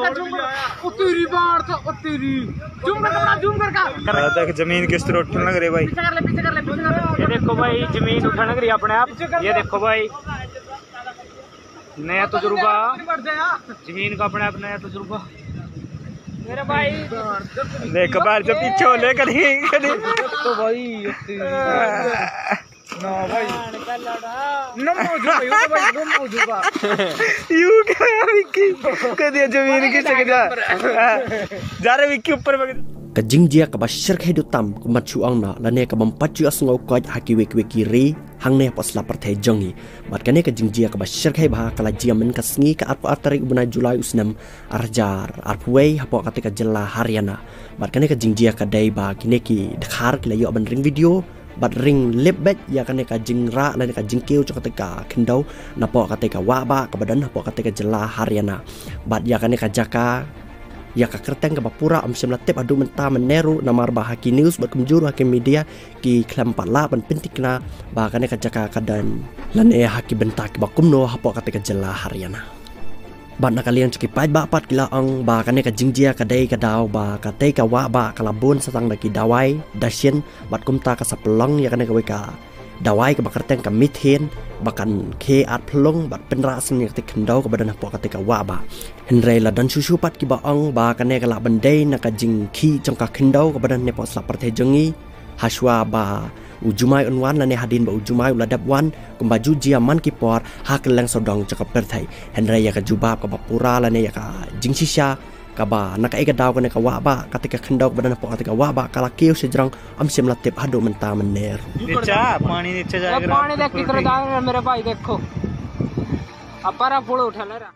तेरी बार था तेरी जूम कर देख जमीन किस तरह उठने लग रही भाई। ये देखो भाई जमीन उठने लग रही है अपने आप। ये देखो भाई नया तजुर्बा जमीन का अपने आप नया तजुर्बा मेरे भाई। देख बार जो पीछे हो ले करी तो भाई ना भाई नो मौजूदा यू क्या यार विक्की कदे जमीन की चक जा रे विक्की ऊपर kajing dia ka bashir khai du tam ku machu ang na la ne ka bam pachu asngo ko haki wek weki ri hang ne posla parthai jongi mat ka ne kajing dia ka bashir khai ba kala jia men ka sngi ka at tarik buna julai usnam arjar arpuai hapo ka jela haryana mat ka ne kajing dia ka dai ba kine ki dakhar ki la yo ban ring video bat ring lip bet ya ka ne ka jing ra la ne ka jing keu cho ka kendau na po ka wa ba ka badan hapo ka jela haryana bat ya ka ne ka jaka ya ka kerteng ka bapura am semla tep adu menta meneru namar bahaki news berkemjuru haki media ki klam pala ban pentikna bahkan ka jaka kadan lan e haki bentak bakumno hapo ka jela haryana ban na kalian ceki pai ba pat kila ang bahkan ka jingjia ka dai ka daw ba ka tei ka wa ba kala bun satang daki dawai dasien bat kumta ka sapelong ya ka weka dawai ka bakarteng ka mithen bahkan ke at pelong bat penra seni ka kendau ka badan hapo ka wa ba henry la dan susu pat ki ba ang ba ka ne ka la bandai na ka jing khi trong ka kendau ka badan ne po slap parthe jongi haswa ba ujumai unwan la ne hadin ba ujumai uladap wan kumbaju jia man ki por hak lang sodong cakap perthai henry ya ka jubab ka bapura la ne ya ka jing sisha ka ba nak ai ka daw ka ne ka wa ba katika kendau badan hapo ka wa ba kala keu sejrang am sem latip hadu menta mener नीचा पानी नीचे जा पानी देख किधर जा रहा है मेरे भाई देखो अपरा पुल उठा ले रहा।